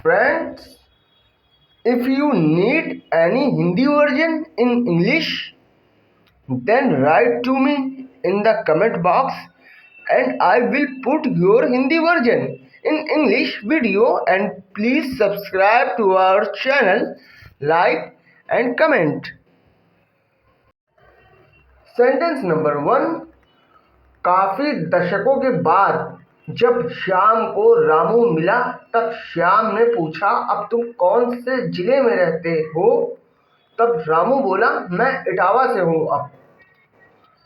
Friends, if you need any Hindi version in English, then write to me in the comment box and I will put your Hindi version in English video, and please subscribe to our channel, like and comment. Sentence number 1। काफी दशकों के बाद जब श्याम को रामू मिला तब श्याम ने पूछा, अब तुम कौन से जिले में रहते हो? तब रामू बोला, मैं इटावा से हूँ। अब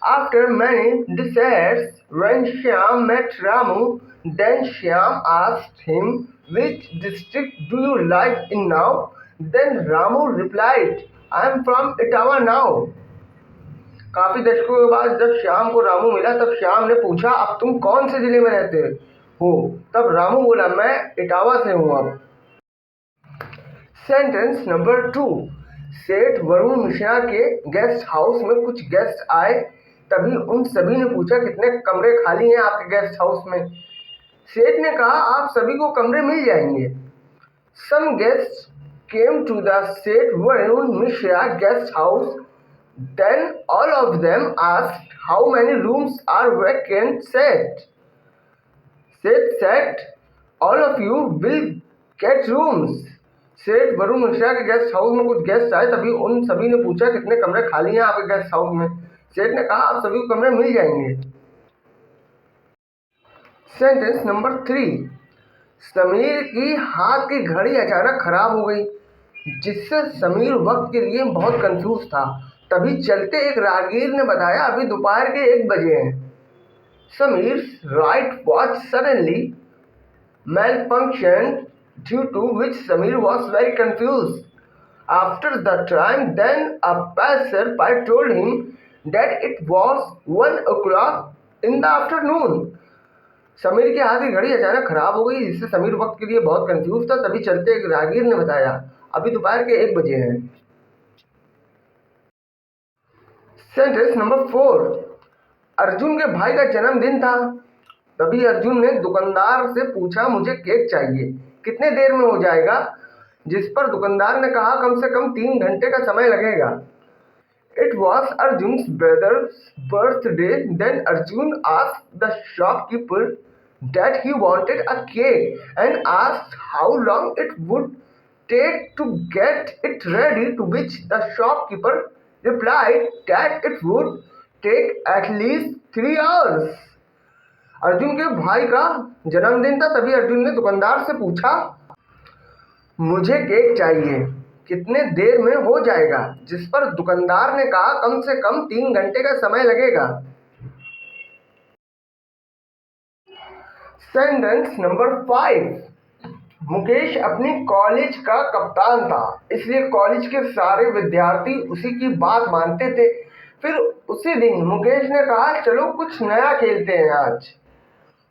after many decades, when Shyam met Ramu, then Shyam asked him, which district do you live in now? Then Ramu replied, I am from Itawa now. काफी दशकों के बाद जब श्याम को रामू मिला तब श्याम ने पूछा, अब तुम कौन से जिले में रहते हो? तब रामू बोला, मैं इटावा से हूँ। अब सेंटेंस नंबर 2। सेठ वरुण मिश्रा के गेस्ट हाउस में कुछ गेस्ट आए, तभी उन सभी ने पूछा, कितने कमरे खाली हैं आपके गेस्ट हाउस में? सेठ ने कहा, आप सभी को कमरे मिल जाएंगे। Some guest came to the Seth Varun Mishra guest house, then all of them asked, how many rooms are vacant? Said said, all of you will get rooms. सेठ वरुण मिश्रा के गेस्ट हाउस में कुछ गेस्ट आए, तभी उन सभी ने पूछा, कितने कमरे खाली हैं आपके गेस्ट हाउस में? सेठ ने कहा, आप सभी को कमरे मिल जाएंगे। Sentence number 3। समीर की हाथ की घड़ी अचानक खराब हो गई, जिससे समीर वक्त के लिए बहुत कंफ्यूज था। तभी चलते एक राहगीर ने बताया, अभी दोपहर के 1 बजे हैं। Samir's right watch suddenly malfunctioned, due to which Samir was very confused. After the time, then a passer-by told him that it was 1 o'clock in the afternoon. Sameer के हाथ की घड़ी अचानक खराब हो गई, जिससे समीर वक्त के लिए बहुत कंफ्यूज था। तभी चलते एक राहगीर ने बताया, अभी दोपहर के 1 बजे हैं। Sentence number 4। अर्जुन के भाई का जन्मदिन था, तभी अर्जुन ने दुकानदार से पूछा, मुझे केक चाहिए, कितने देर में हो जाएगा? जिस पर दुकानदार ने कहा, कम से कम 3 घंटे का समय लगेगा। It was Arjun's brother's birthday, then Arjun asked the shopkeeper that he wanted a cake and asked how long it would take to get it ready, to which the shopkeeper replied that it would take at least 3 hours. Arjun के भाई का जन्मदिन था, तभी अर्जुन ने दुकानदार से पूछा, मुझे केक चाहिए, कितने देर में हो जाएगा? जिस पर दुकानदार ने कहा, कम से कम 3 घंटे का समय लगेगा। Sentence number 5। मुकेश अपनी कॉलेज का कप्तान था, इसलिए कॉलेज के सारे विद्यार्थी उसी की बात मानते थे। फिर उसी दिन मुकेश ने कहा, चलो कुछ नया खेलते हैं आज।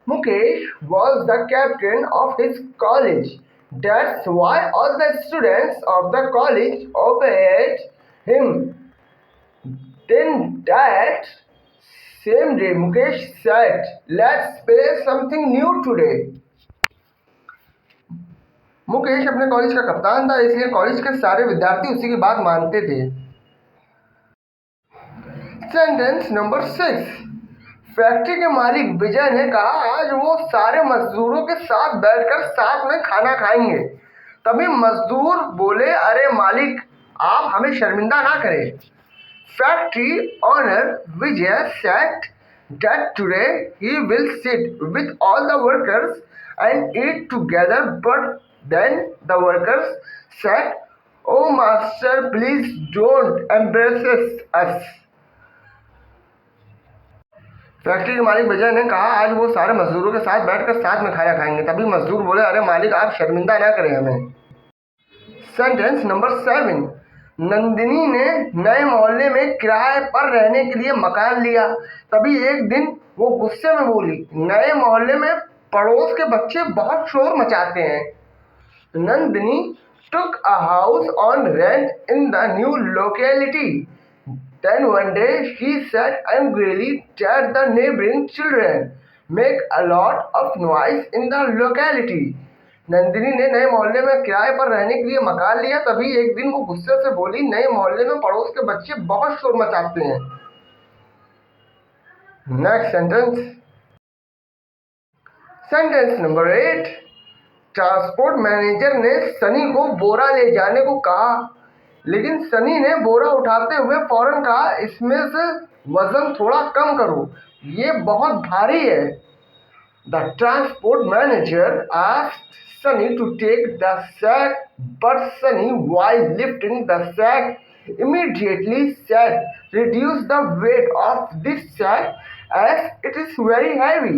Mukesh was the captain of his college. That's why all the students of the college obeyed him. Then that same day, Mukesh said, let's play something new today. Mukesh अपने कॉलेज का कप्तान था, इसलिए कॉलेज के सारे विद्यार्थी उसी की बात मानते थे। Sentence number 6। फैक्ट्री के मालिक विजय ने कहा, आज वो सारे मजदूरों के साथ बैठकर साथ में खाना खाएंगे। तभी मजदूर बोले, अरे मालिक, आप हमें शर्मिंदा ना करें। Factory owner Vijay said that today he will sit with all the workers and eat together, but then the workers said, oh master, please don't embarrass us. Factory के मालिक विजय ने कहा, आज वो सारे मजदूरों के साथ बैठकर साथ में खाना खाएंगे। तभी मजदूर बोले, अरे मालिक, आप शर्मिंदा ना करें हमें। Sentence number 7। नंदिनी ने नए मोहल्ले में किराए पर रहने के लिए मकान लिया। तभी एक दिन वो गुस्से में बोली, नए मोहल्ले में पड़ोस के बच्चे बहुत शोर मचाते हैं। Nandini took a house on rent in the new locality. Then one day she said angrily that the neighboring children make a lot of noise in the locality. Nandini ने नए मोहल्ले में किराए पर रहने के लिए मकान लिया। तभी एक दिन वो गुस्से से बोली, नए मोहल्ले में पड़ोस के बच्चे बहुत शोर मचाते हैं। Next sentence. Sentence number 8। Transport manager ने सनी को बोरा ले जाने को कहा, लेकिन सनी ने बोरा उठाते हुए फौरन कहा, इसमें से वजन थोड़ा कम करो, ये बहुत भारी है। The transport manager asked Sunny to take the sack, but Sunny, while lifting the sack, immediately said, reduce the weight of this sack as it is very heavy.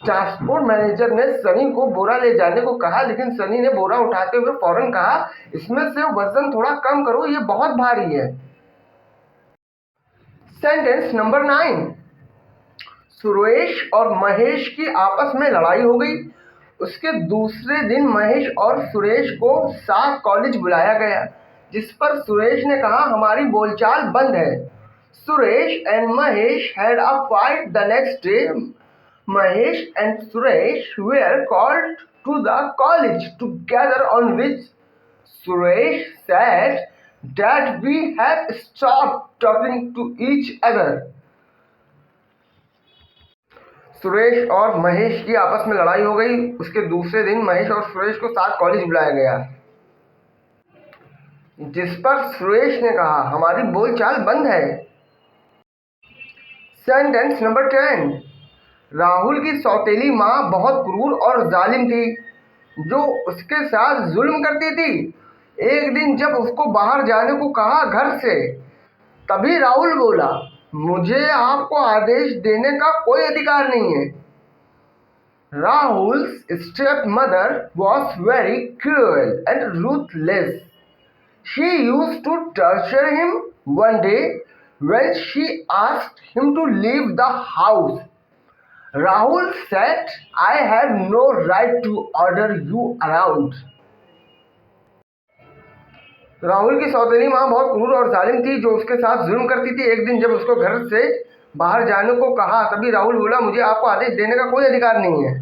Transport manager ने सनी को बोरा ले जाने को कहा, लेकिन सनी ने बोरा उठाते हुए फौरन कहा, इसमें से वजन थोड़ा कम करो, ये बहुत भारी है। Sentence number 9। सुरेश और महेश की आपस में लड़ाई हो गई। उसके दूसरे दिन महेश और सुरेश को साथ कॉलेज बुलाया गया, जिस पर सुरेश ने कहा, हमारी बोलचाल बंद है। Suresh and Mahesh had a fight the next day. Mahesh and Suresh were called to the college together, on which Suresh said that we have stopped talking to each other. Suresh और महेश की आपस में लड़ाई हो गई। उसके दूसरे दिन महेश और सुरेश को साथ कॉलेज बुलाया गया, जिस पर सुरेश ने कहा, हमारी बोलचाल बंद है। Sentence number 10। राहुल की सौतेली माँ बहुत क्रूर और जालिम थी, जो उसके साथ जुल्म करती थी। एक दिन जब उसको बाहर जाने को कहा घर से, तभी राहुल बोला, मुझे आपको आदेश देने का कोई अधिकार नहीं है। Rahul's stepmother was very cruel and ruthless. She used to torture him. One day, when she asked him to leave the house, Rahul said, I have no right to order you around. Rahul की सौतेली माँ बहुत क्रूर और जालिम थी, जो उसके साथ जुल्म करती थी। एक दिन जब उसको घर से बाहर जाने को कहा, तभी राहुल बोला, मुझे आपको आदेश देने का कोई अधिकार नहीं है।